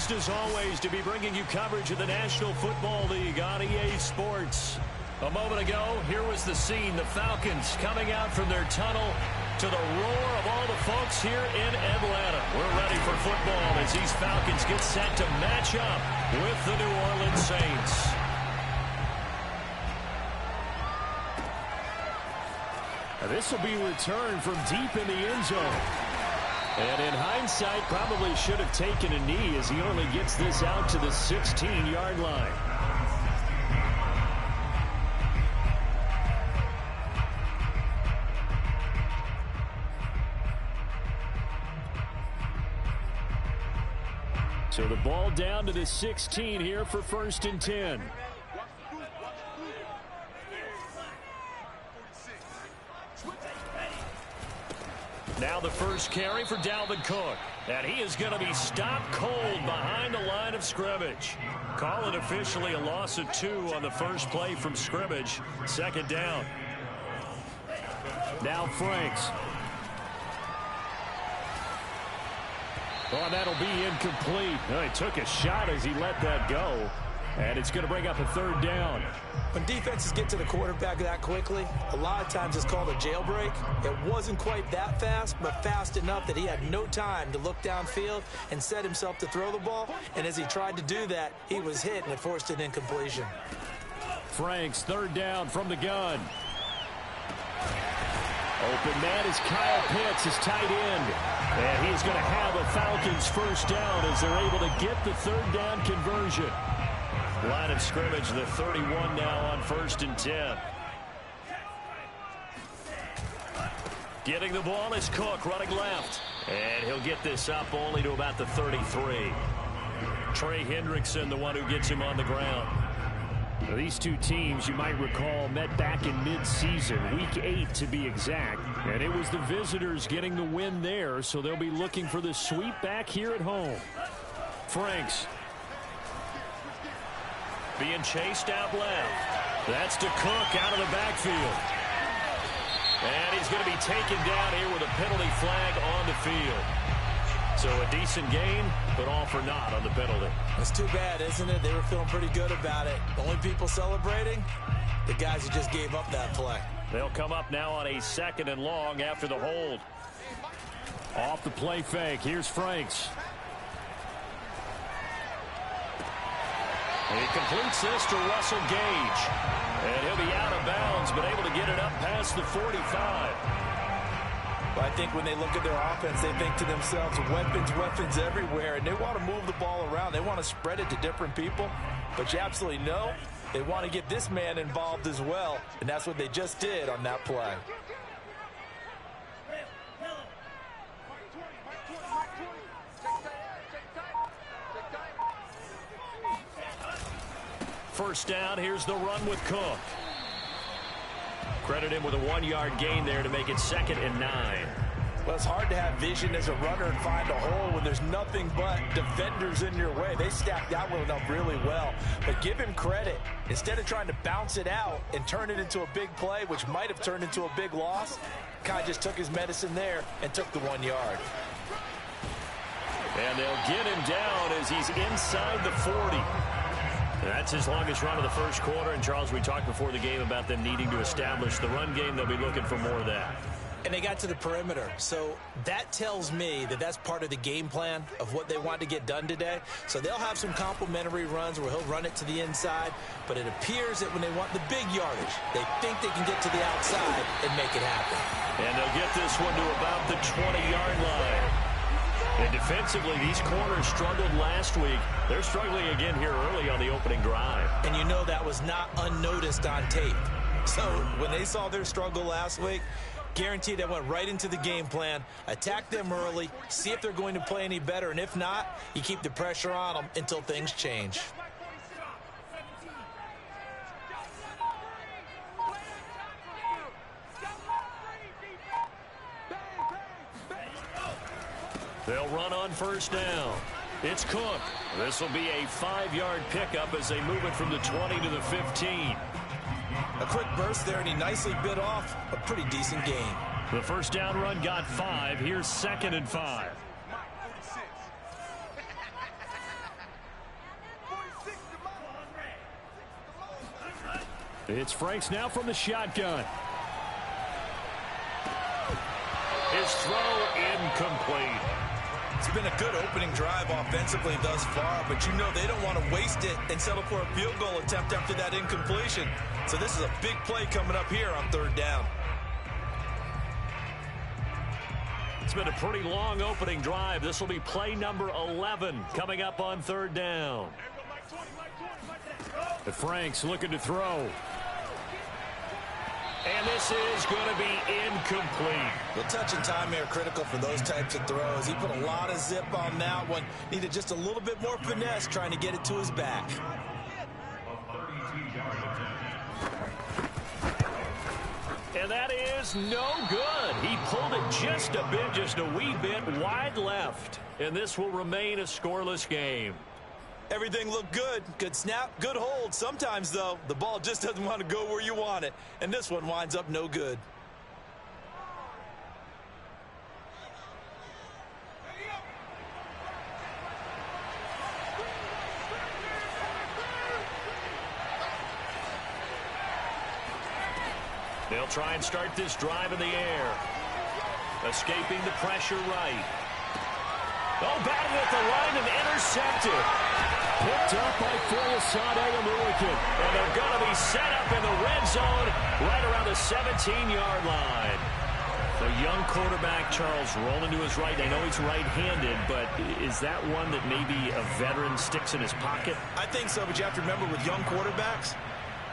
pleased as always to be bringing you coverage of the National Football League on EA Sports. A moment ago, here was the scene. The Falcons coming out from their tunnel to the roar of all the folks here in Atlanta. We're ready for football as these Falcons get set to match up with the New Orleans Saints. This will be returned from deep in the end zone. And in hindsight, probably should have taken a knee as he only gets this out to the 16-yard line. So the ball down to the 16 here for 1st and 10. Now the first carry for Dalvin Cook. And he is going to be stopped cold behind the line of scrimmage. Call it officially a loss of 2 on the first play from scrimmage. 2nd down. Now Franks. Oh, that'll be incomplete. Well, he took a shot as he let that go. And it's going to bring up a 3rd down. When defenses get to the quarterback that quickly, a lot of times it's called a jailbreak. It wasn't quite that fast, but fast enough that he had no time to look downfield and set himself to throw the ball. And as he tried to do that, he was hit and it forced an incompletion. Franks, 3rd down from the gun. Open man is Kyle Pitts, his tight end. And he's going to have a Falcons 1st down as they're able to get the 3rd down conversion. Line of scrimmage, the 31 now on 1st and 10. Getting the ball is Cook running left. And he'll get this up only to about the 33. Trey Hendrickson, the one who gets him on the ground. Now, these two teams, you might recall, met back in mid-season, week 8 to be exact. And it was the visitors getting the win there, so they'll be looking for the sweep back here at home. Franks. Being chased out left. That's to Cook out of the backfield. And he's going to be taken down here with a penalty flag on the field. So a decent gain, but all for naught on the penalty. It's too bad, isn't it? They were feeling pretty good about it. The only people celebrating, the guys who just gave up that play. They'll come up now on a 2nd and long after the hold. Off the play fake. Here's Franks. He completes this to Russell Gage. And he'll be out of bounds, but able to get it up past the 45. Well, I think when they look at their offense, they think to themselves, weapons everywhere, and they want to move the ball around. They want to spread it to different people. But you absolutely know they want to get this man involved as well, and that's what they just did on that play. First down, here's the run with Cook. Credit him with a 1-yard gain there to make it 2nd and 9. Well, it's hard to have vision as a runner and find a hole when there's nothing but defenders in your way. They stacked that one up really well. But give him credit. Instead of trying to bounce it out and turn it into a big play, which might have turned into a big loss, kind of just took his medicine there and took the 1 yard. And they'll get him down as he's inside the 40. That's his longest run of the first quarter. And, Charles, we talked before the game about them needing to establish the run game. They'll be looking for more of that. And they got to the perimeter. So that tells me that that's part of the game plan of what they want to get done today. So they'll have some complementary runs where he'll run it to the inside. But it appears that when they want the big yardage, they think they can get to the outside and make it happen. And they'll get this one to about the 20-yard line. And defensively, these corners struggled last week. They're struggling again here early on the opening drive. And you know that was not unnoticed on tape. So when they saw their struggle last week, guaranteed they went right into the game plan, attack them early, see if they're going to play any better. And if not, you keep the pressure on them until things change. They'll run on first down. It's Cook. This will be a 5-yard pickup as they move it from the 20 to the 15. A quick burst there, and he nicely bit off a pretty decent gain. The first down run got 5. Here's 2nd and 5. It's Franks now from the shotgun. His throw incomplete. It's been a good opening drive offensively thus far, but you know they don't want to waste it and settle for a field goal attempt after that incompletion. So this is a big play coming up here on 3rd down. It's been a pretty long opening drive. This will be play number 11 coming up on 3rd down. The Franks looking to throw. And this is going to be incomplete. The touch and time are critical for those types of throws. He put a lot of zip on that one. Needed just a little bit more finesse trying to get it to his back. And that is no good. He pulled it just a wee bit wide left. And this will remain a scoreless game. Everything looked good. Good snap, good hold. Sometimes, though, the ball just doesn't want to go where you want it. And this one winds up no good. They'll try and start this drive in the air. Escaping the pressure right. Oh, batted at the line and intercepted. Picked up by Foyesade American. And they're going to be set up in the red zone right around the 17-yard line. The young quarterback, Charles, rolling to his right. I know he's right-handed, but is that one that maybe a veteran sticks in his pocket? I think so, but you have to remember with young quarterbacks,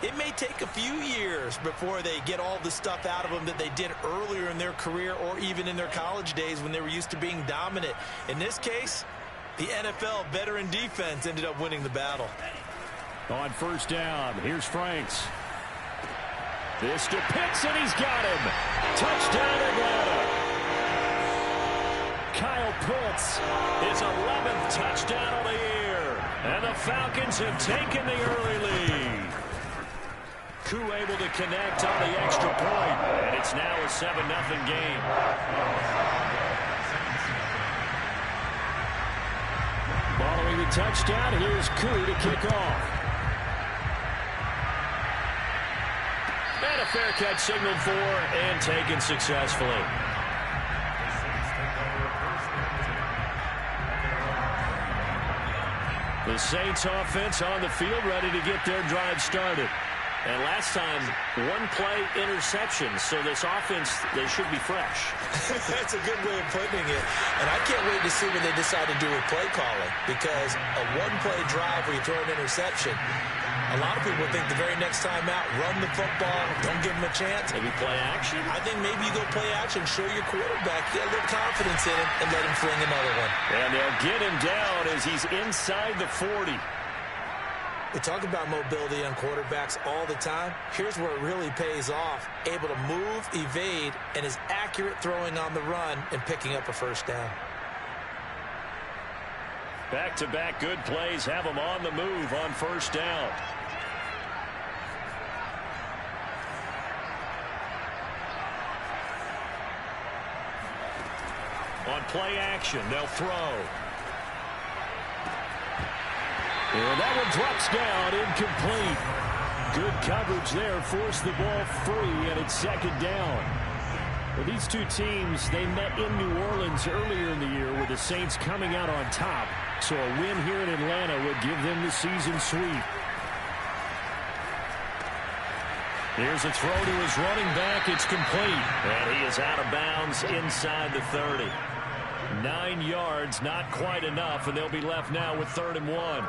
it may take a few years before they get all the stuff out of them that they did earlier in their career or even in their college days when they were used to being dominant. In this case, the NFL veteran defense ended up winning the battle. On 1st down, here's Franks. This to Pitts, and he's got him. Touchdown, Atlanta. Kyle Pitts, his 11th touchdown of the year. And the Falcons have taken the early lead. Koo able to connect on the extra point, and it's now a 7-0 game. Following the touchdown, here's Koo to kick off. And a fair catch signaled for and taken successfully. The Saints offense on the field ready to get their drive started. And last time, one-play interception, so this offense, they should be fresh. That's a good way of putting it. And I can't wait to see what they decide to do with play calling, because a one-play drive where you throw an interception, a lot of people think the very next time out, run the football, don't give them a chance. Maybe play action? I think maybe you go play action, show your quarterback, get a little confidence in him, and let him fling another one. And they'll get him down as he's inside the 40. We talk about mobility on quarterbacks all the time. Here's where it really pays off. Able to move, evade, and is accurate throwing on the run and picking up a 1st down. Back-to-back good plays have him on the move on 1st down. On play action, they'll throw. And that one drops down, incomplete. Good coverage there, forced the ball free, and it's 2nd down. Well, these two teams, they met in New Orleans earlier in the year with the Saints coming out on top. So a win here in Atlanta would give them the season sweep. Here's a throw to his running back. It's complete. And he is out of bounds inside the 30. 9 yards, not quite enough, and they'll be left now with 3rd and 1.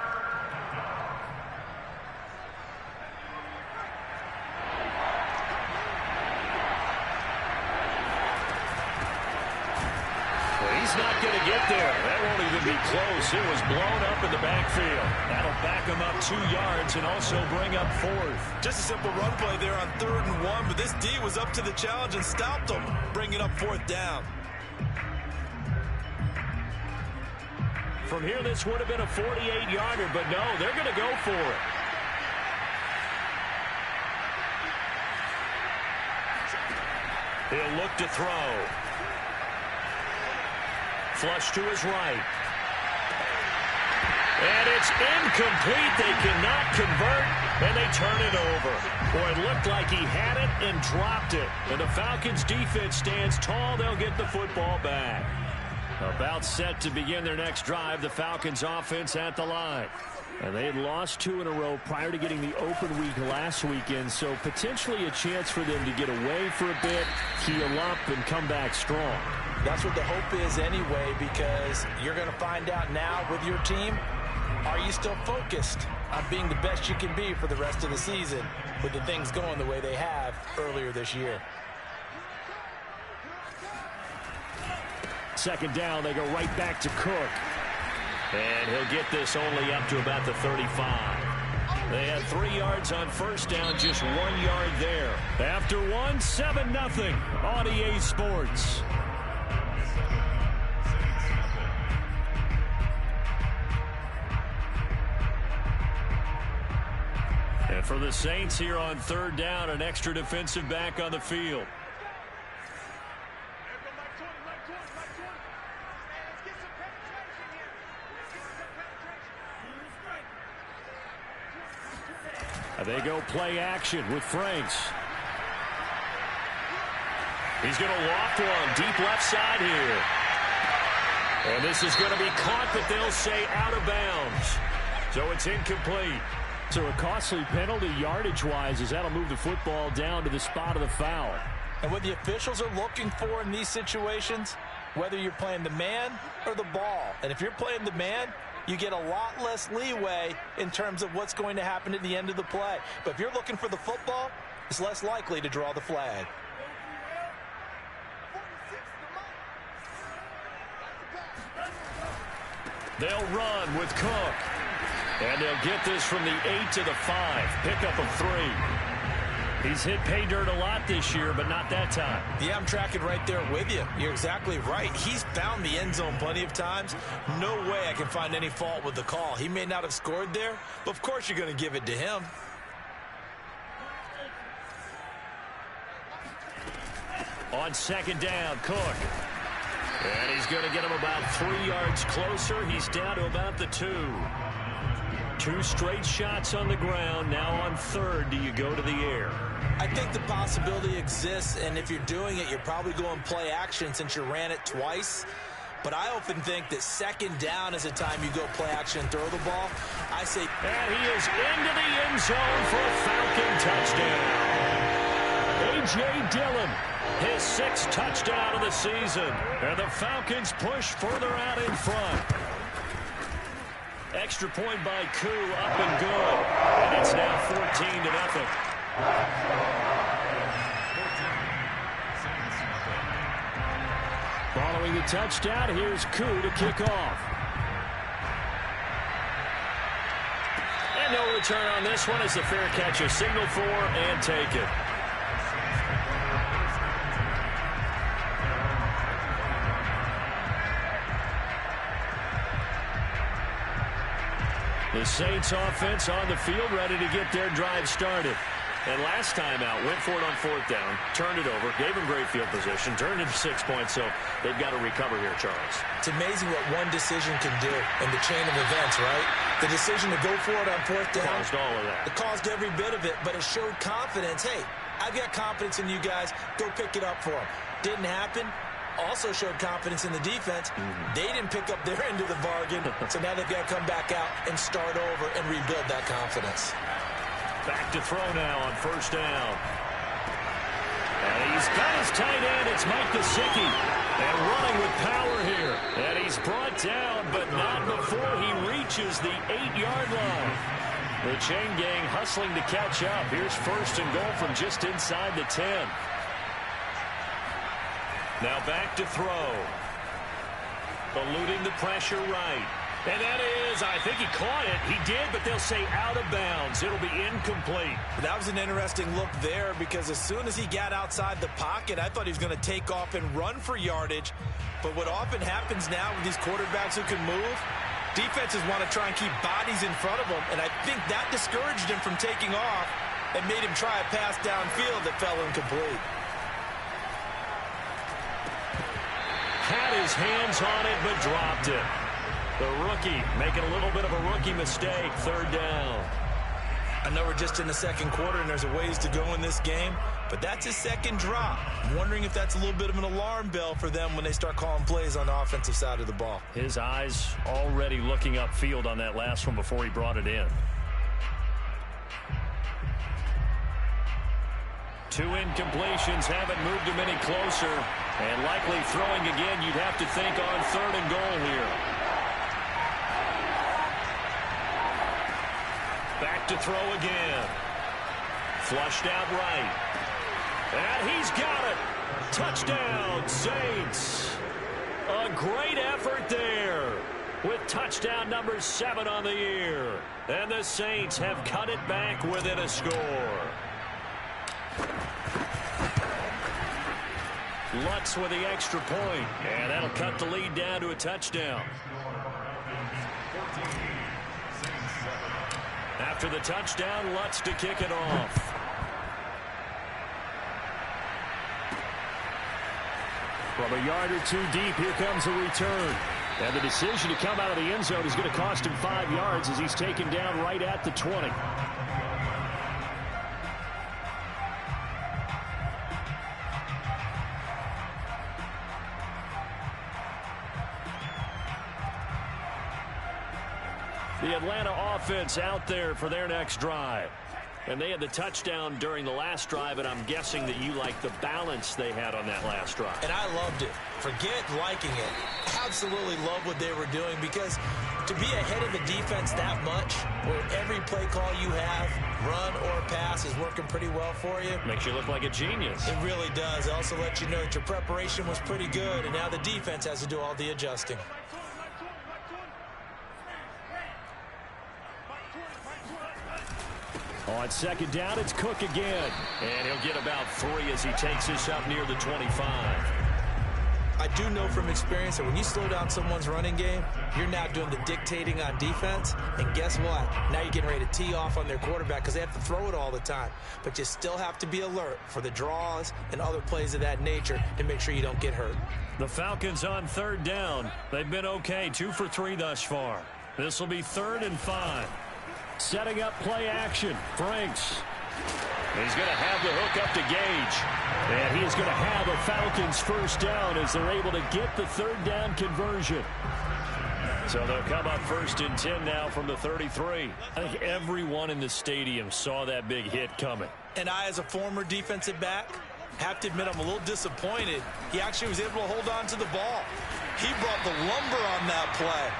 He's not going to get there. That won't even be close. It was blown up in the backfield. That'll back him up 2 yards and also bring up 4th. Just a simple run play there on 3rd and 1, but this D was up to the challenge and stopped him, bringing up 4th down. From here, this would have been a 48-yarder, but no, they're going to go for it. He'll look to throw. Flush to his right. And it's incomplete. They cannot convert, and they turn it over. Boy, it looked like he had it and dropped it. And the Falcons defense stands tall. They'll get the football back. About set to begin their next drive, the Falcons offense at the line. And they had lost 2 in a row prior to getting the open week last weekend, so potentially a chance for them to get away for a bit, heal up, and come back strong. That's what the hope is anyway, because you're going to find out now with your team, are you still focused on being the best you can be for the rest of the season with the things going the way they have earlier this year? Second down, they go right back to Cook. And he'll get this only up to about the 35. They had 3 yards on first down, just 1 yard there. After 1, 7-0 on EA Sports. And for the Saints here on third down, an extra defensive back on the field. They go play action with Franks. He's going to loft one deep left side here. And this is going to be caught, but they'll say out of bounds. So it's incomplete. So a costly penalty yardage-wise, as that'll move the football down to the spot of the foul. And what the officials are looking for in these situations, whether you're playing the man or the ball. And if you're playing the man, you get a lot less leeway in terms of what's going to happen at the end of the play. But if you're looking for the football, it's less likely to draw the flag. They'll run with Cook. And they'll get this from the 8 to the 5. Pickup of 3. He's hit pay dirt a lot this year, but not that time. Yeah, I'm tracking right there with you. You're exactly right. He's found the end zone plenty of times. No way I can find any fault with the call. He may not have scored there, but of course you're going to give it to him. On second down, Cook. And he's going to get him about 3 yards closer. He's down to about the 2. 2 straight shots on the ground. Now on third, do you go to the air? I think the possibility exists, and if you're doing it, you're probably going play action since you ran it twice. But I often think that second down is a time you go play action and throw the ball. I say... And he is into the end zone for a Falcon touchdown. A.J. Dillon, his 6th touchdown of the season. And the Falcons push further out in front. Extra point by Koo, up and good. And it's now 14-0. Following the touchdown, here's Koo to kick off. And no return on this one as the fair catch is signaled for and taken. The Saints offense on the field, ready to get their drive started. And last time out, went for it on fourth down, turned it over, gave them great field position, turned it 6 points, so they've got to recover here, Charles. It's amazing what one decision can do in the chain of events, right? The decision to go for it on fourth down. Caused all of that. It caused every bit of it, but it showed confidence. Hey, I've got confidence in you guys. Go pick it up for them. Didn't happen. Also showed confidence in the defense. They didn't pick up their end of the bargain, so now they've got to come back out and start over and rebuild that confidence. Back to throw now on first down. And he's got his tight end. It's Mike Gesicki. And running with power here. And he's brought down, but not before he reaches the 8-yard line. The chain gang hustling to catch up. Here's first and goal from just inside the 10. Now back to throw. Eluding the pressure right. And that is, I think he caught it. He did, but they'll say out of bounds. It'll be incomplete. That was an interesting look there because as soon as he got outside the pocket, I thought he was going to take off and run for yardage. But what often happens now with these quarterbacks who can move, defenses want to try and keep bodies in front of them. And I think that discouraged him from taking off and made him try a pass downfield that fell incomplete. Had his hands on it, but dropped it. The rookie making a little bit of a rookie mistake. Third down. I know we're just in the second quarter and there's a ways to go in this game, but that's his second drop. I'm wondering if that's a little bit of an alarm bell for them when they start calling plays on the offensive side of the ball. His eyes already looking upfield on that last one before he brought it in. 2 incompletions haven't moved him any closer, and likely throwing again, you'd have to think, on 3rd and goal here. Back to throw again. Flushed out right. And he's got it. Touchdown, Saints. A great effort there with touchdown number 7 on the year. And the Saints have cut it back within a score. Lutz with the extra point, and that'll cut the lead down to a touchdown. After the touchdown, Lutz to kick it off. From a yard or 2 deep, here comes a return. And the decision to come out of the end zone is going to cost him 5 yards as he's taken down right at the 20. The Atlanta offense out there for their next drive. And they had the touchdown during the last drive, and I'm guessing that you like the balance they had on that last drive. And I loved it. Forget liking it. Absolutely love what they were doing, because to be ahead of the defense that much, where every play call you have, run or pass, is working pretty well for you. Makes you look like a genius. It really does. It also lets you know that your preparation was pretty good, and now the defense has to do all the adjusting. On second down, it's Cook again. And he'll get about 3 as he takes this up near the 25. I do know from experience that when you slow down someone's running game, you're now doing the dictating on defense. And guess what? Now you're getting ready to tee off on their quarterback because they have to throw it all the time. But you still have to be alert for the draws and other plays of that nature to make sure you don't get hurt. The Falcons on 3rd down. They've been okay, 2 for 3 thus far. This will be 3rd and 5. Setting up play action. Franks. He's going to have the hook up to Gage. And he is going to have a Falcons first down as they're able to get the 3rd down conversion. So they'll come up 1st and 10 now from the 33. I think everyone in the stadium saw that big hit coming. And I, as a former defensive back, have to admit I'm a little disappointed. He actually was able to hold on to the ball. He brought the lumber on that play.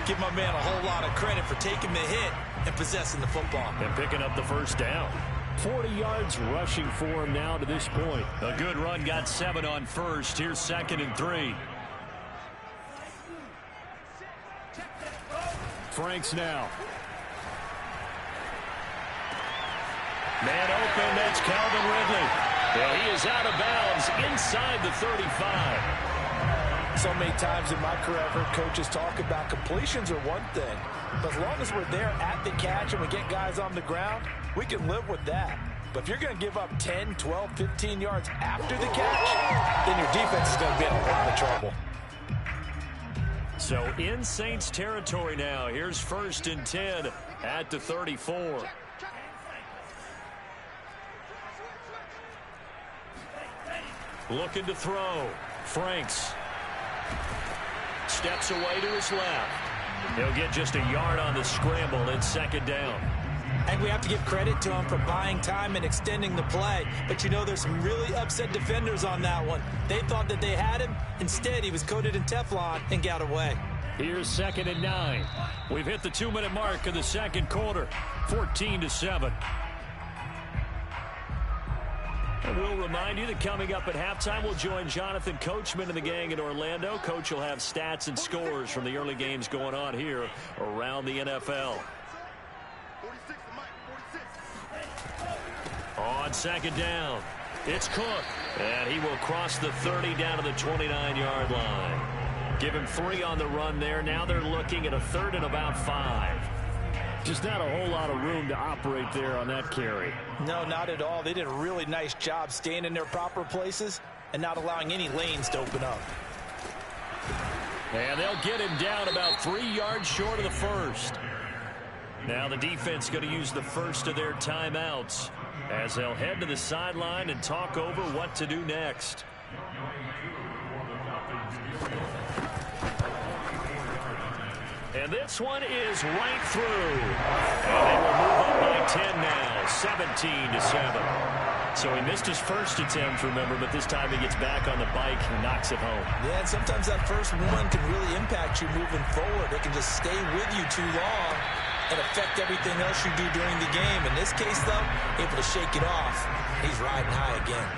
Give my man a whole lot of credit for taking the hit and possessing the football. And picking up the first down. 40 yards rushing for him now to this point. A good run, got 7 on 1st. Here's 2nd and 3. Franks now. Man open, that's Calvin Ridley. And he is out of bounds inside the 35. So many times in my career, I've heard coaches talk about completions are one thing. But as long as we're there at the catch and we get guys on the ground, we can live with that. But if you're going to give up 10, 12, 15 yards after the catch, then your defense is going to be in a lot of trouble. So in Saints territory now. Here's 1st and 10 at the 34. Looking to throw. Franks. Steps away to his left. He'll get just a yard on the scramble. It's 2nd down. And we have to give credit to him for buying time and extending the play. But you know, there's some really upset defenders on that one. They thought that they had him. Instead, he was coated in Teflon and got away. Here's 2nd and 9. We've hit the 2-minute mark of the second quarter. 14-7. And we'll remind you that coming up at halftime, we'll join Jonathan Coachman and the gang in Orlando. Coach will have stats and scores from the early games going on here around the NFL. On 2nd down, it's Cook. And he will cross the 30 down to the 29-yard line. Give him 3 on the run there. Now they're looking at a 3rd and about 5. Just not a whole lot of room to operate there on that carry. No, not at all. They did a really nice job staying in their proper places and not allowing any lanes to open up. And they'll get him down about 3 yards short of the 1st. Now the defense going to use the first of their timeouts as they'll head to the sideline and talk over what to do next. And this one is right through. And they will move up by 10 now, 17-7. So he missed his first attempt, remember, but this time he gets back on the bike and knocks it home. Yeah, and sometimes that first one can really impact you moving forward. It can just stay with you too long and affect everything else you do during the game. In this case, though, able to shake it off. He's riding high again.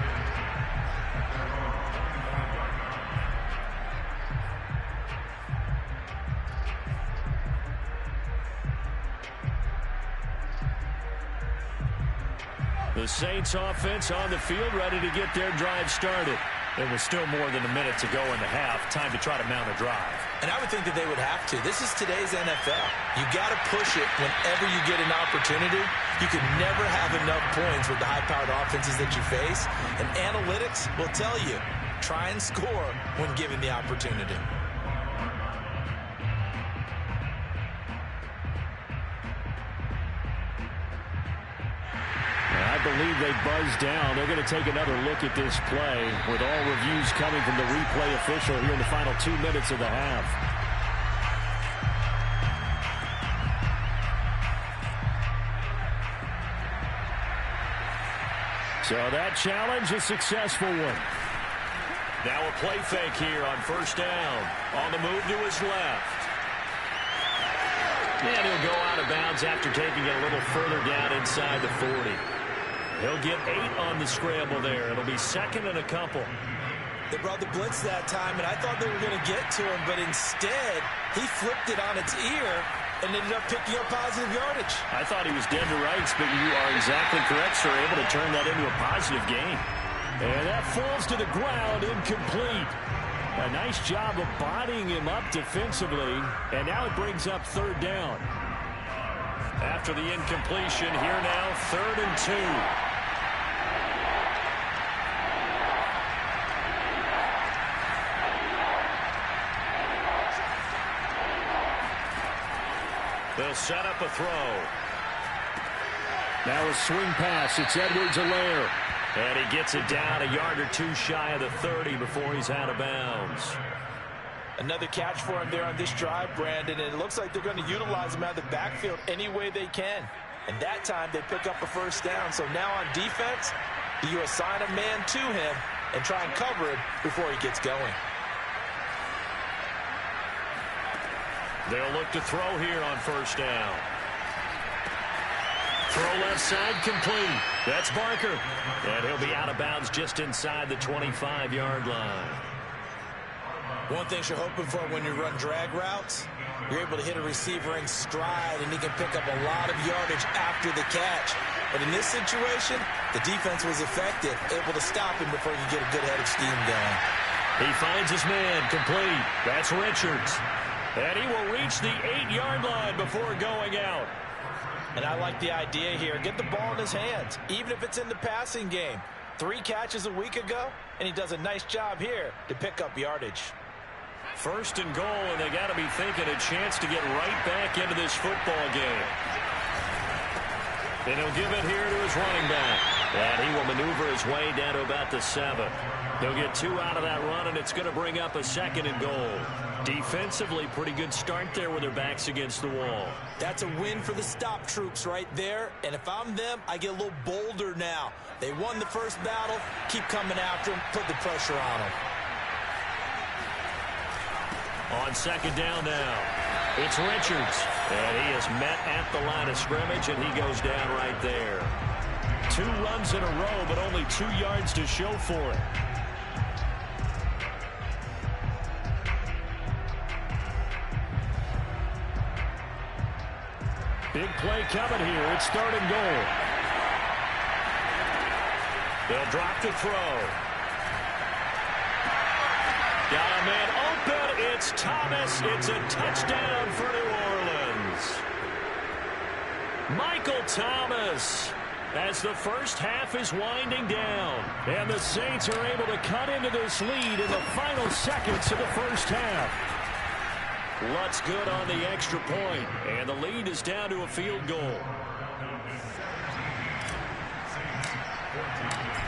The Saints offense on the field, ready to get their drive started. There was still more than a minute to go in the half. Time to try to mount a drive. And I would think that they would have to. This is today's NFL. You got to push it whenever you get an opportunity. You can never have enough points with the high-powered offenses that you face. And analytics will tell you, try and score when given the opportunity. I believe they buzzed down. They're going to take another look at this play with all reviews coming from the replay official here in the final 2 minutes of the half. So that challenge, a successful one. Now a play fake here on first down. On the move to his left. And he'll go out of bounds after taking it a little further down inside the 40. He'll get 8 on the scramble there. It'll be second and a couple. They brought the blitz that time, and I thought they were going to get to him, but instead, he flipped it on its ear and ended up picking up positive yardage. I thought he was dead to rights, but you are exactly correct, sir. Able to turn that into a positive gain. And that falls to the ground, incomplete. A nice job of bodying him up defensively, and now it brings up third down. After the incompletion, here now, 3rd and 2. They'll set up a throw. Now a swing pass. It's Edwards-Helaire. And he gets it down a yard or 2 shy of the 30 before he's out of bounds. Another catch for him there on this drive, Brandon, and it looks like they're going to utilize him out of the backfield any way they can. And that time they pick up a first down. So now on defense, do you assign a man to him and try and cover him before he gets going? They'll look to throw here on first down. Throw left side complete. That's Barker. And he'll be out of bounds just inside the 25-yard line. One thing you're hoping for when you run drag routes, you're able to hit a receiver in stride, and he can pick up a lot of yardage after the catch. But in this situation, the defense was effective, able to stop him before you get a good head of steam going. He finds his man complete. That's Richards. And he will reach the 8-yard line before going out. And I like the idea here. Get the ball in his hands, even if it's in the passing game. 3 catches a week ago, and he does a nice job here to pick up yardage. 1st and goal, and they got to be thinking a chance to get right back into this football game. And he'll give it here to his running back. And he will maneuver his way down to about the 7. He'll get 2 out of that run, and it's going to bring up a 2nd and goal. Defensively, pretty good start there with their backs against the wall. That's a win for the stop troops right there. And if I'm them, I get a little bolder now. They won the first battle. Keep coming after them. Put the pressure on them. On 2nd down now, it's Richards. And he is met at the line of scrimmage, and he goes down right there. 2 runs in a row, but only 2 yards to show for it. Big play coming here. It's 3rd and goal. They'll drop the throw. Got a man open. It's Thomas. It's a touchdown for New Orleans. Michael Thomas, as the first half is winding down. And the Saints are able to cut into this lead in the final seconds of the first half. Lutt's good on the extra point, and the lead is down to a field goal.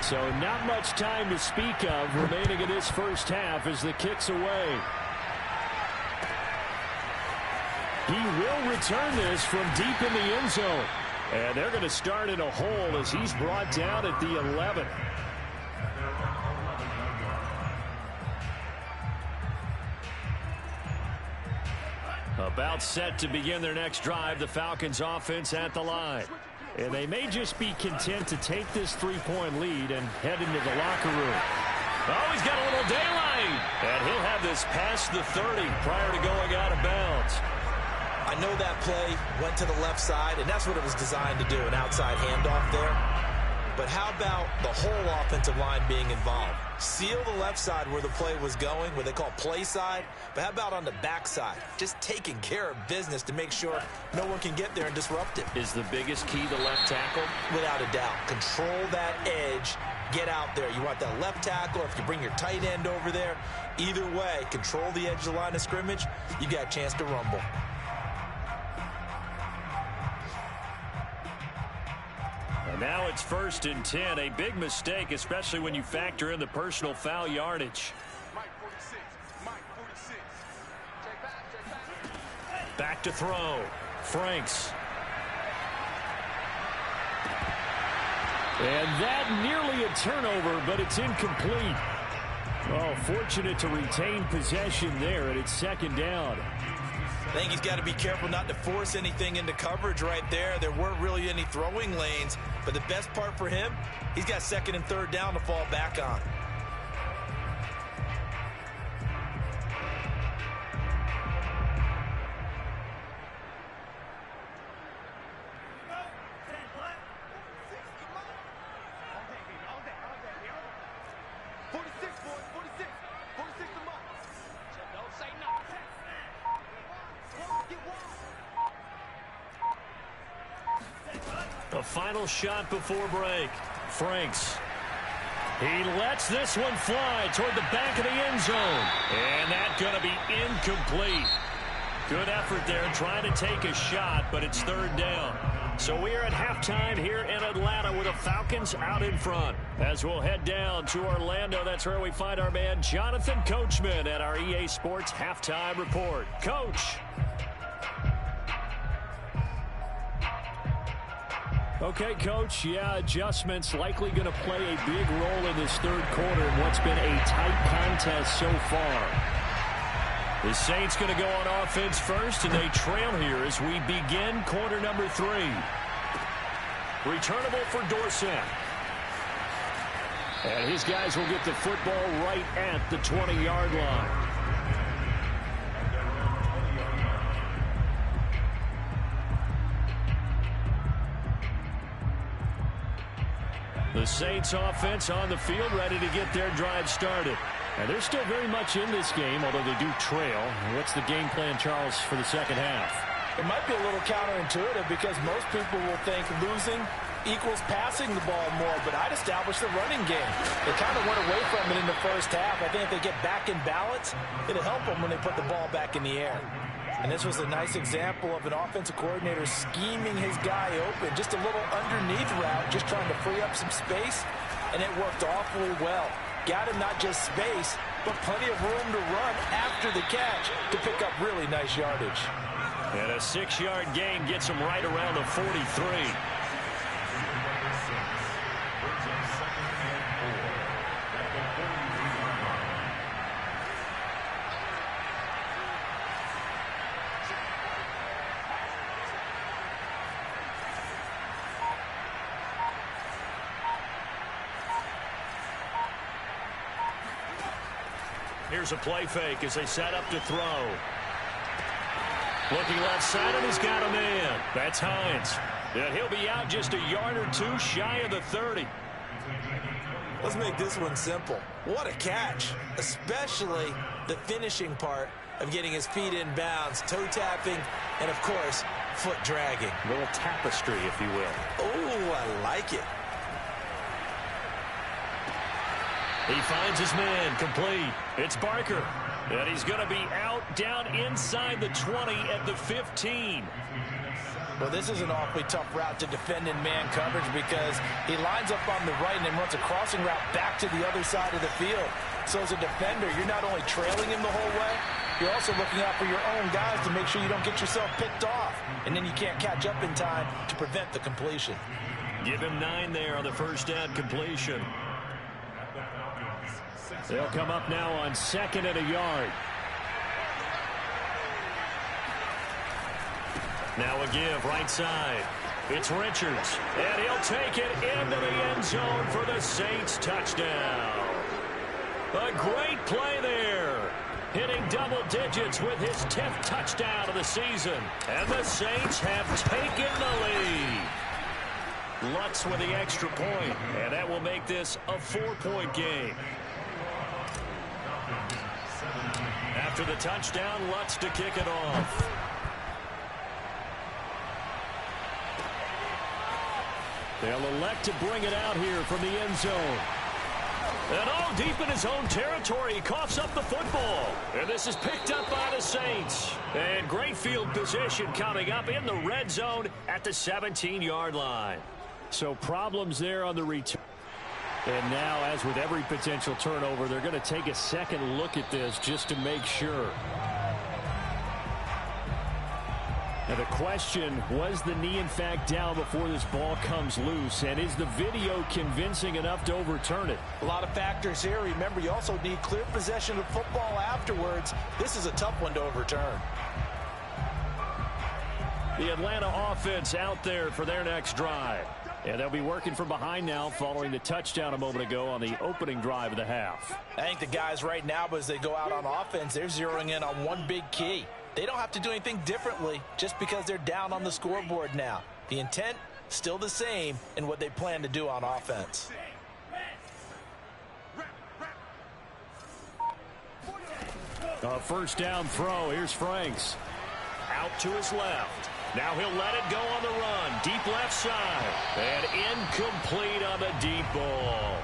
So not much time to speak of remaining in this first half as the kick's away. He will return this from deep in the end zone. And they're going to start in a hole as he's brought down at the 11. About set to begin their next drive, the Falcons offense at the line. And they may just be content to take this 3-point lead and head into the locker room. Oh, he's got a little daylight. And he'll have this past the 30 prior to going out of bounds. I know that play went to the left side, and that's what it was designed to do, an outside handoff there. But how about the whole offensive line being involved? Seal the left side where the play was going, what they call play side. But how about on the back side? Just taking care of business to make sure no one can get there and disrupt it. Is the biggest key the left tackle? Without a doubt. Control that edge. Get out there. You want that left tackle. If you bring your tight end over there, either way, control the edge of the line of scrimmage, you got a chance to rumble. Now it's 1st and 10. A big mistake, especially when you factor in the personal foul yardage. Back to throw. Franks. And that nearly a turnover, but it's incomplete. Oh, fortunate to retain possession there, and it's 2nd down. I think he's got to be careful not to force anything into coverage right there. There weren't really any throwing lanes, but the best part for him, he's got 2nd and 3rd down to fall back on. A final shot before break. Franks. He lets this one fly toward the back of the end zone. And that's going to be incomplete. Good effort there trying to take a shot, but it's 3rd down. So we are at halftime here in Atlanta with the Falcons out in front. As we'll head down to Orlando, that's where we find our man Jonathan Coachman at our EA Sports Halftime Report. Coach. Okay, Coach, yeah, adjustments likely going to play a big role in this 3rd quarter in what's been a tight contest so far. The Saints going to go on offense first, and they trail here as we begin quarter number 3. Returnable for Dorsett. And his guys will get the football right at the 20-yard line. The Saints offense on the field ready to get their drive started. And they're still very much in this game, although they do trail. What's the game plan, Charles, for the 2nd half? It might be a little counterintuitive because most people will think losing equals passing the ball more, but I'd establish the running game. They kind of went away from it in the first half. I think if they get back in balance, it'll help them when they put the ball back in the air. And this was a nice example of an offensive coordinator scheming his guy open. Just a little underneath route, just trying to free up some space, and it worked awfully well. Got him not just space, but plenty of room to run after the catch to pick up really nice yardage. And a 6-yard gain gets him right around the 43. Here's a play fake as they set up to throw. Looking left side, and he's got a man. That's Hines. And he'll be out just a yard or two shy of the 30. Let's make this one simple. What a catch, especially the finishing part of getting his feet in bounds, toe tapping, and, of course, foot dragging. A little tapestry, if you will. Oh, I like it. He finds his man, complete. It's Barker. And he's going to be out down inside the 20 at the 15. Well, this is an awfully tough route to defend in man coverage because he lines up on the right and then runs a crossing route back to the other side of the field. So as a defender, you're not only trailing him the whole way, you're also looking out for your own guys to make sure you don't get yourself picked off. And then you can't catch up in time to prevent the completion. Give him 9 there on the first down completion. They'll come up now on 2nd and a yard. Now a give right side. It's Richards. And he'll take it into the end zone for the Saints touchdown. A great play there. Hitting double digits with his 10th touchdown of the season. And the Saints have taken the lead. Lutz with the extra point. And that will make this a 4-point game. After the touchdown, Lutz to kick it off. They'll elect to bring it out here from the end zone. And all deep in his own territory, he coughs up the football. And this is picked up by the Saints. And great field position coming up in the red zone at the 17-yard line. So problems there on the return. And now, as with every potential turnover, they're going to take a second look at this just to make sure. Now the question, was the knee in fact down before this ball comes loose? And is the video convincing enough to overturn it? A lot of factors here. Remember, you also need clear possession of football afterwards. This is a tough one to overturn. The Atlanta offense out there for their next drive. And they'll be working from behind now following the touchdown a moment ago on the opening drive of the half. I think the guys right now, as they go out on offense, they're zeroing in on one big key. They don't have to do anything differently just because they're down on the scoreboard now. The intent, still the same in what they plan to do on offense. A first down throw. Here's Franks. Out to his left. Now he'll let it go on the run. Deep left side. And incomplete on the deep ball.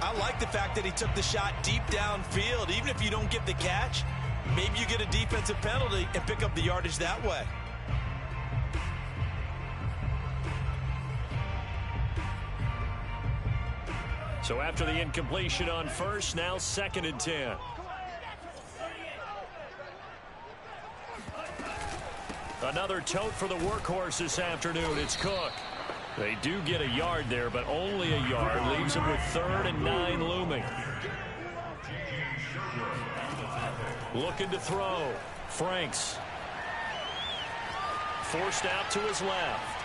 I like the fact that he took the shot deep downfield. Even if you don't get the catch, maybe you get a defensive penalty and pick up the yardage that way. So after the incompletion on first, now 2nd and 10. Another tote for the workhorse this afternoon. It's Cook. They do get a yard there, but only a yard. Leaves them with 3rd and 9 looming. Looking to throw. Franks. Forced out to his left.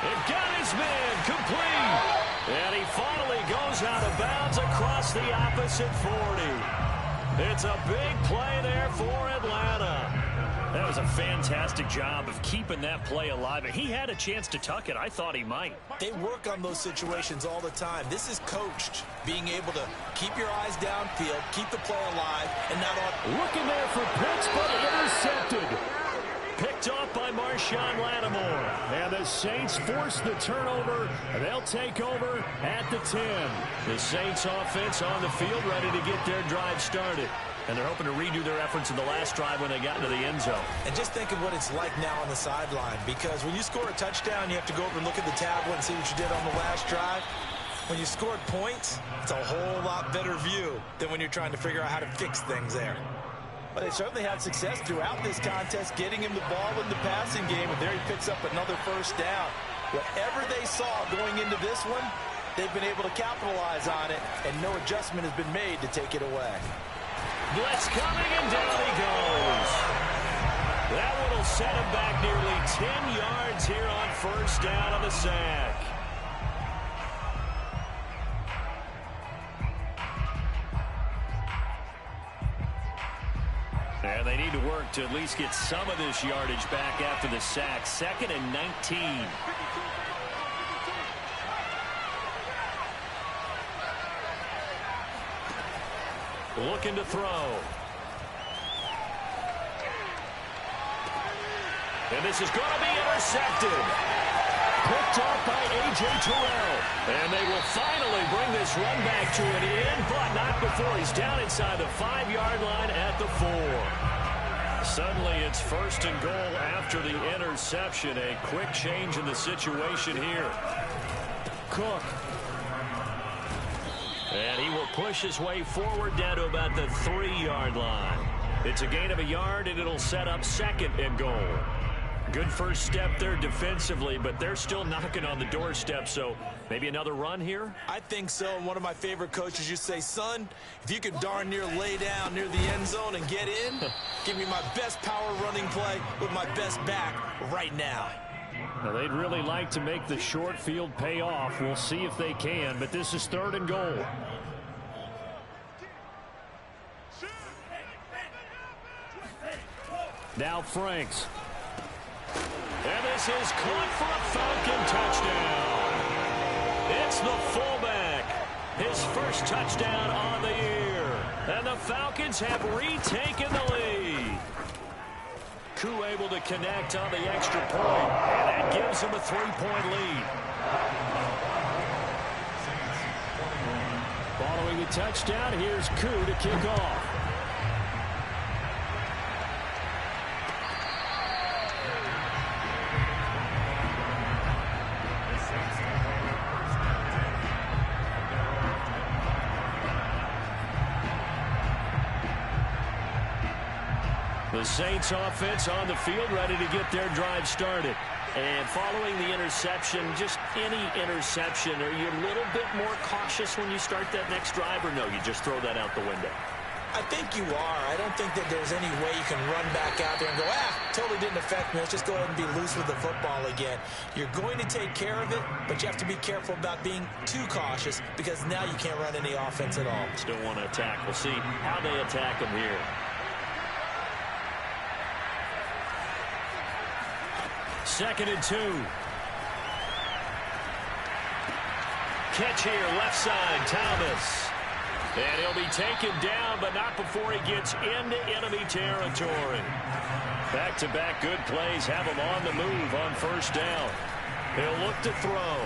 It got his man complete. And he finally goes out of bounds across the opposite 40. It's a big play there for Atlanta. That was a fantastic job of keeping that play alive. And he had a chance to tuck it. I thought he might. They work on those situations all the time. This is coached, being able to keep your eyes downfield, keep the play alive, and not on. Looking there for Pitts, but intercepted. Picked off by Marshawn Lattimore. And the Saints force the turnover. They'll take over at the 10. The Saints offense on the field ready to get their drive started. And they're hoping to redo their efforts in the last drive when they got into the end zone. And just think of what it's like now on the sideline. Because when you score a touchdown, you have to go over and look at the tablet and see what you did on the last drive. When you scored points, it's a whole lot better view than when you're trying to figure out how to fix things there. But they certainly had success throughout this contest, getting him the ball in the passing game. And there he picks up another first down. Whatever they saw going into this one, they've been able to capitalize on it, and no adjustment has been made to take it away. Blitz coming, and down he goes. That one will set him back nearly 10 yards here on first down on the sack. And they need to work to at least get some of this yardage back after the sack. 2nd and 19. Looking to throw. And this is going to be intercepted. Picked off by A.J. Terrell. And they will finally they bring this run back to an end, but not before he's down inside the 5-yard line at the 4. Suddenly it's 1st and goal after the interception. A quick change in the situation here. Cook. And he will push his way forward down to about the 3-yard line. It's a gain of a yard, and it'll set up 2nd and goal. Good first step there defensively, but they're still knocking on the doorstep, so maybe another run here? I think so, and one of my favorite coaches used to say, son, if you can darn near lay down near the end zone and get in, give me my best power running play with my best back right now. Now, they'd really like to make the short field pay off. We'll see if they can, but this is 3rd and goal. Now Franks. And this is caught for a Falcon touchdown. It's the fullback. His first touchdown on the year. And the Falcons have retaken the lead. Koo able to connect on the extra point, and that gives him a 3-point lead. Following the touchdown, here's Koo to kick off. The Saints offense on the field, ready to get their drive started. And following the interception, just any interception, are you a little bit more cautious when you start that next drive, or no, you just throw that out the window? I think you are. I don't think that there's any way you can run back out there and go, totally didn't affect me. Let's just go ahead and be loose with the football again. You're going to take care of it, but you have to be careful about being too cautious because now you can't run any offense at all. Still want to attack. We'll see how they attack them here. Second and 2. Catch here, left side, Thomas. And he'll be taken down, but not before he gets into enemy territory. Back-to-back good plays have him on the move on first down. He'll look to throw.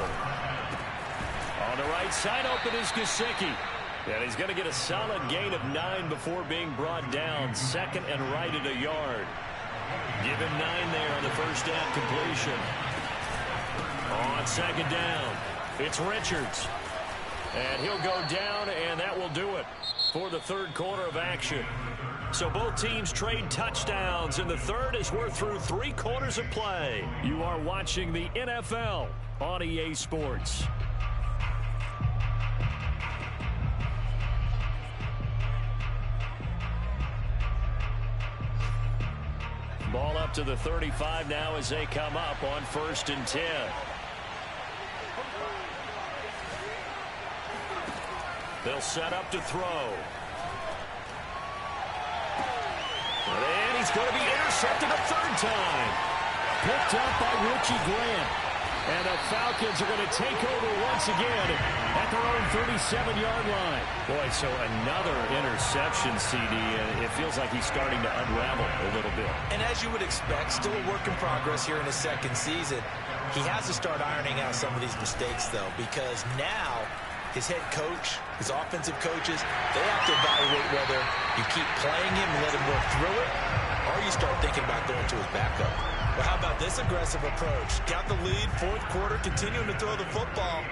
On the right side, open is Gesicki. And he's going to get a solid gain of 9 before being brought down. 2nd and right at a yard. Give him 9 there on the first down completion. On 2nd down, it's Richards. And he'll go down, and that will do it for the 3rd quarter of action. So both teams trade touchdowns, and the 3rd as we're through 3 quarters of play. You are watching the NFL on EA Sports. Ball up to the 35 now as they come up on 1st and 10. They'll set up to throw. And he's going to be intercepted a 3rd time. Picked up by Richie Grant. And the Falcons are going to take over once again at their own 37-yard line. Boy, so another interception, CD, and it feels like he's starting to unravel a little bit. And as you would expect, still a work in progress here in his 2nd season. He has to start ironing out some of these mistakes, though, because now his head coach, his offensive coaches, they have to evaluate whether you keep playing him and let him work through it, or you start thinking about going to his backup. Well, how about this aggressive approach? Got the lead, 4th quarter, continuing to throw the football.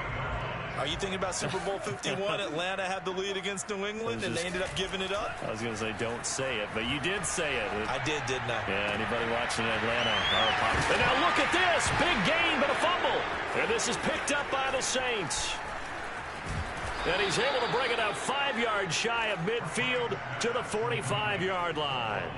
Are you thinking about Super Bowl 51? Atlanta had the lead against New England, and they ended up giving it up? I was going to say, don't say it, but you did say it. I did, didn't I? Yeah, anybody watching Atlanta? And now look at this. Big gain, but a fumble. And this is picked up by the Saints. And he's able to bring it out 5 yards shy of midfield to the 45-yard line.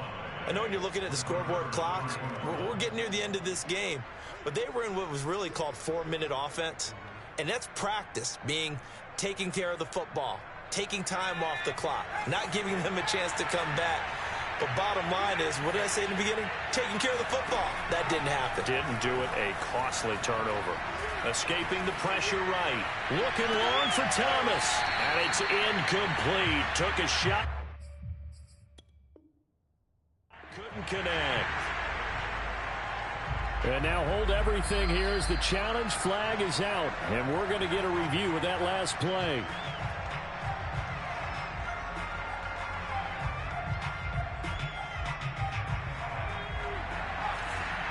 I know when you're looking at the scoreboard clock, we're getting near the end of this game, but they were in what was really called 4-minute offense, and that's practice, being taking care of the football, taking time off the clock, not giving them a chance to come back. But bottom line is, what did I say in the beginning? Taking care of the football. That didn't happen. Didn't do it. A costly turnover. Escaping the pressure right. Looking long for Thomas. And it's incomplete. Took a shot. Couldn't connect. And now hold everything here as the challenge flag is out. And we're going to get a review of that last play.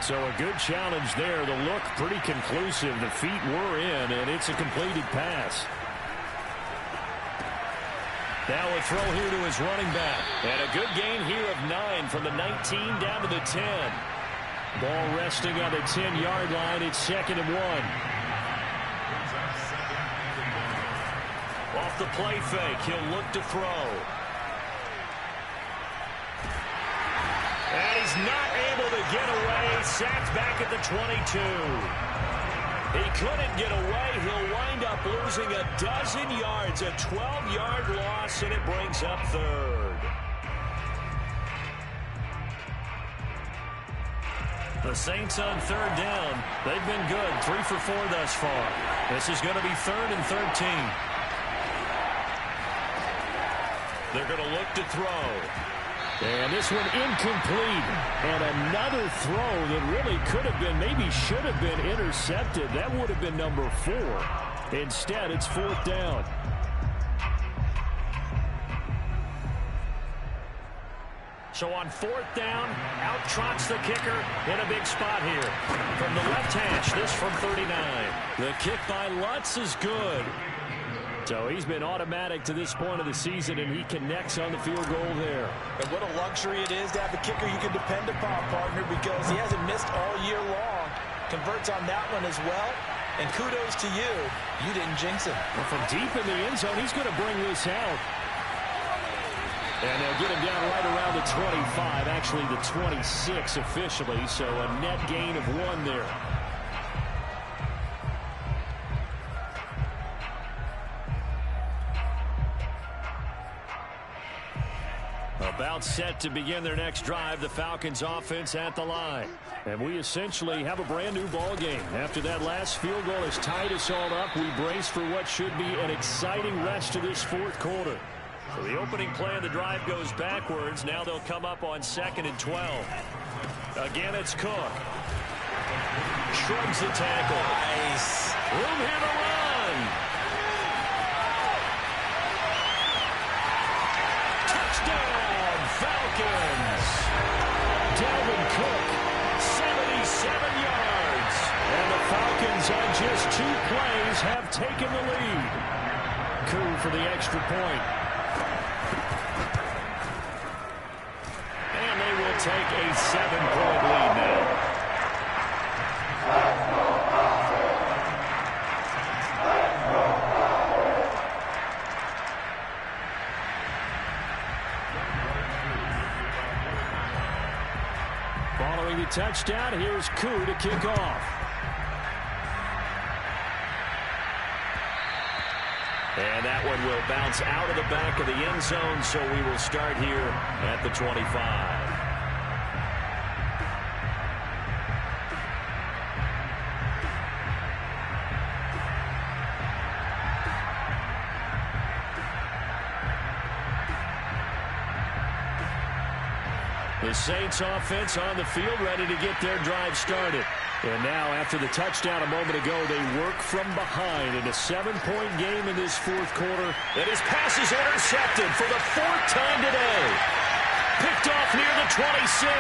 So a good challenge there. The look pretty conclusive. The feet were in, and it's a completed pass. Now a throw here to his running back. And a good gain here of 9 from the 19 down to the 10. Ball resting on the 10-yard line. It's 2nd and 1. Off the play fake, he'll look to throw. And he's not able to get away. Sacked back at the 22. He couldn't get away. He'll wind up losing a dozen yards, a 12-yard loss, and it brings up 3rd. The Saints on 3rd down. They've been good, 3 for 4 thus far. This is going to be 3rd and 13. They're going to look to throw. And this one incomplete. And another throw that really could have been, maybe should have been intercepted. That would have been number 4. Instead, it's 4th down. So on 4th down, out trots the kicker in a big spot here. From the left hash, this from 39. The kick by Lutz is good. So he's been automatic to this point of the season, and he connects on the field goal there. And what a luxury it is to have a kicker you can depend upon, partner, because he hasn't missed all year long. Converts on that one as well. And kudos to you. You didn't jinx him. Well, from deep in the end zone, he's going to bring this out. And they'll get him down right around the 25, actually the 26 officially, so a net gain of 1 there. About set to begin their next drive, the Falcons offense at the line. And we essentially have a brand new ball game. After that last field goal has tied us all up, we brace for what should be an exciting rest of this 4th quarter. So the opening play of the drive goes backwards. Now they'll come up on 2nd and 12. Again, it's Cook. Shrugs the tackle. Nice. Room here to run. Touchdown, Falcons. Dalvin Cook, 77 yards. And the Falcons on just 2 plays have taken the lead. Coup for the extra point. And they will take a 7-point lead now. Following the touchdown, here's Koo to kick off. And that one will bounce out of the back of the end zone, so we will start here at the 25. The Saints offense on the field, ready to get their drive started. And now, after the touchdown a moment ago, they work from behind in a 7-point game in this 4th quarter. And his pass is intercepted for the 4th time today. Picked off near the 26.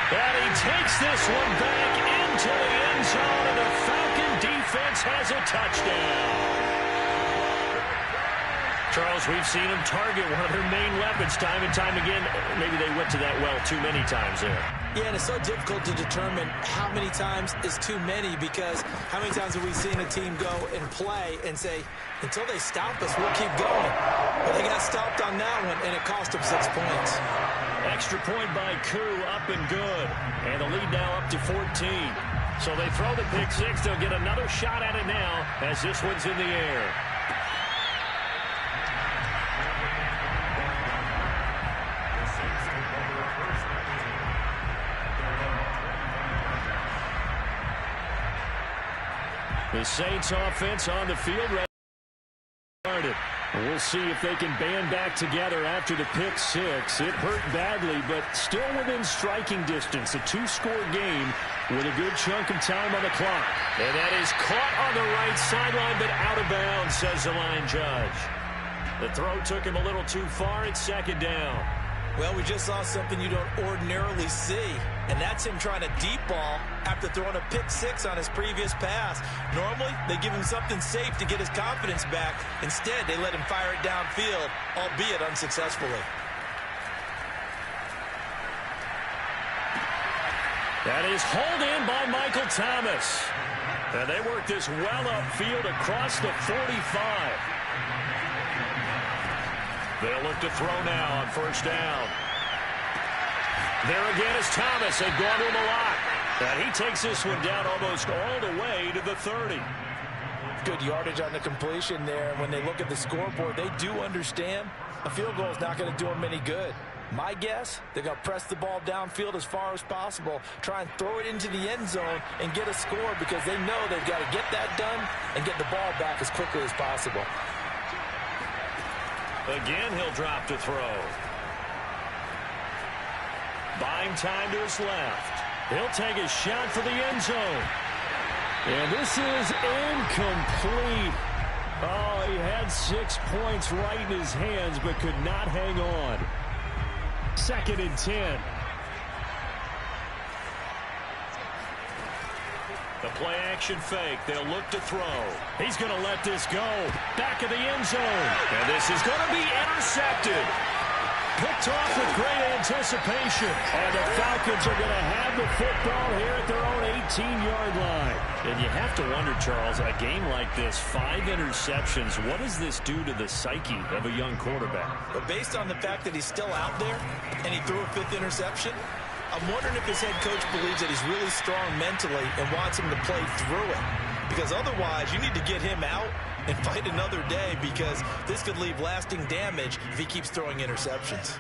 And he takes this one back into the end zone, and the Falcon defense has a touchdown. Charles, we've seen them target one of their main weapons time and time again. Maybe they went to that well too many times there. Yeah, and it's so difficult to determine how many times is too many, because how many times have we seen a team go and play and say, until they stop us, we'll keep going. But they got stopped on that one, and it cost them 6 points. Extra point by Koo, up and good. And the lead now up to 14. So they throw the pick six. They'll get another shot at it now as this one's in the air. The Saints offense on the field. We'll see if they can band back together after the pick six. It hurt badly, but still within striking distance. A two-score game with a good chunk of time on the clock. And that is caught on the right sideline, but out of bounds, says the line judge. The throw took him a little too far. It's second down. Well, we just saw something you don't ordinarily see, and that's him trying to deep ball after throwing a pick six on his previous pass. Normally, they give him something safe to get his confidence back. Instead, they let him fire it downfield, albeit unsuccessfully. That is hauled in by Michael Thomas. And they work this well upfield across the 45. They'll look to throw now on first down. There again is Thomas. They've gone to him a lot. And he takes this one down almost all the way to the 30. Good yardage on the completion there. When they look at the scoreboard, they do understand a field goal is not going to do them any good. My guess, they're going to press the ball downfield as far as possible, try and throw it into the end zone and get a score because they know they've got to get that done and get the ball back as quickly as possible. Again, he'll drop to throw. Buying time to his left. He'll take a shot for the end zone. And this is incomplete. Oh, he had 6 points right in his hands, but could not hang on. 2nd and 10. The play-action fake. They'll look to throw. He's going to let this go. Back of the end zone. And this is going to be intercepted. Picked off with great anticipation. And the Falcons are going to have the football here at their own 18-yard line. And you have to wonder, Charles, a game like this, 5 interceptions, what does this do to the psyche of a young quarterback? But based on the fact that he's still out there and he threw a 5th interception, I'm wondering if his head coach believes that he's really strong mentally and wants him to play through it. Because otherwise, you need to get him out and fight another day because this could leave lasting damage if he keeps throwing interceptions.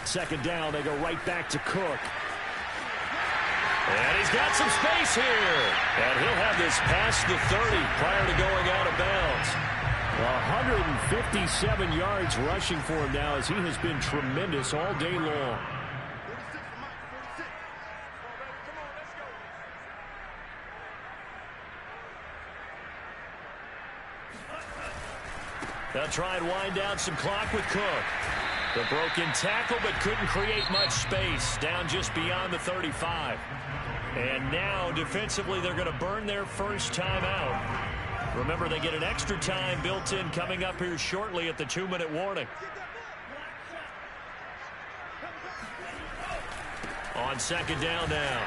2nd down, they go right back to Cook. And he's got some space here. And he'll have this past the 30 prior to going out of bounds. 157 yards rushing for him now as he has been tremendous all day long. They'll try and wind down some clock with Cook. The broken tackle, but couldn't create much space. Down just beyond the 35. And now, defensively, they're going to burn their first timeout. Remember, they get an extra time built in coming up here shortly at the 2-minute warning. On 2nd down now,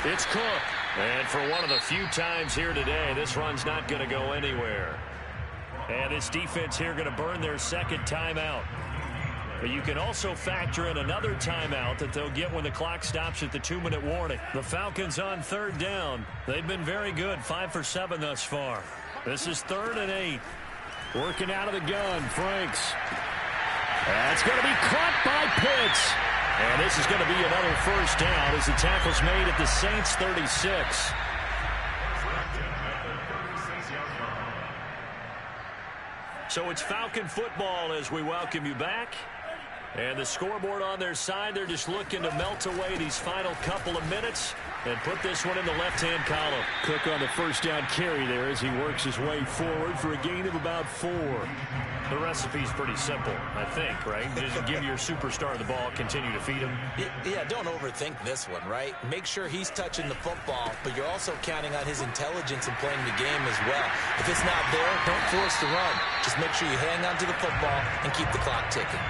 it's Cook. And for one of the few times here today, this run's not going to go anywhere. And this defense here going to burn their 2nd timeout. But you can also factor in another timeout that they'll get when the clock stops at the 2-minute warning. The Falcons on 3rd down. They've been very good, 5 for 7 thus far. This is 3rd and 8. Working out of the gun, Franks. That's going to be caught by Pitts. And this is going to be another first down as the tackle's made at the Saints 36. So it's Falcon football as we welcome you back. And the scoreboard on their side, they're just looking to melt away these final couple of minutes and put this one in the left-hand column. Cook on the first down carry there as he works his way forward for a gain of about 4. The recipe's pretty simple, I think, right? Just give your superstar the ball, continue to feed him. Yeah, don't overthink this one, right? Make sure he's touching the football, but you're also counting on his intelligence in playing the game as well. If it's not there, don't force the run. Just make sure you hang on to the football and keep the clock ticking.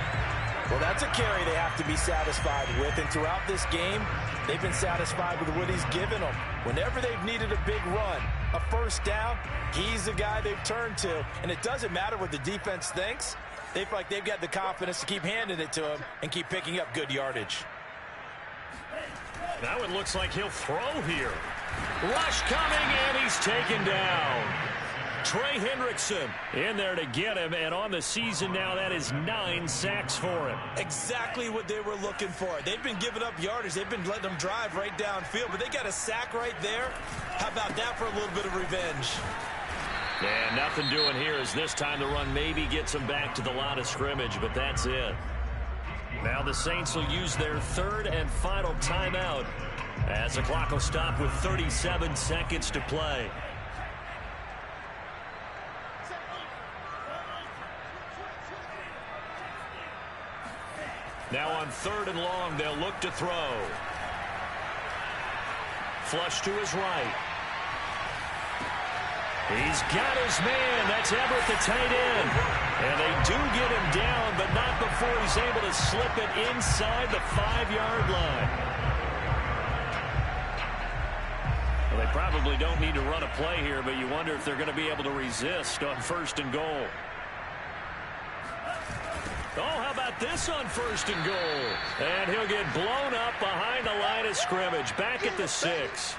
Well, that's a carry they have to be satisfied with, and throughout this game, they've been satisfied with what he's given them. Whenever they've needed a big run, a first down, he's the guy they've turned to, and it doesn't matter what the defense thinks. They feel like they've got the confidence to keep handing it to him and keep picking up good yardage. Now it looks like he'll throw here. Rush coming, and he's taken down. Trey Hendrickson in there to get him, and on the season now, that is 9 sacks for him. Exactly what they were looking for. They've been giving up yardage. They've been letting them drive right downfield, but they got a sack right there. How about that for a little bit of revenge? And nothing doing here as this time the run maybe gets them back to the line of scrimmage, but that's it. Now the Saints will use their third and final timeout as the clock will stop with 37 seconds to play. Now on 3rd and long, they'll look to throw. Flush to his right. He's got his man. That's Everett, the tight end. And they do get him down, but not before he's able to slip it inside the 5-yard line. Well, they probably don't need to run a play here, but you wonder if they're going to be able to resist on 1st and goal. Oh, how about this on 1st and goal? And he'll get blown up behind the line of scrimmage, back at the 6.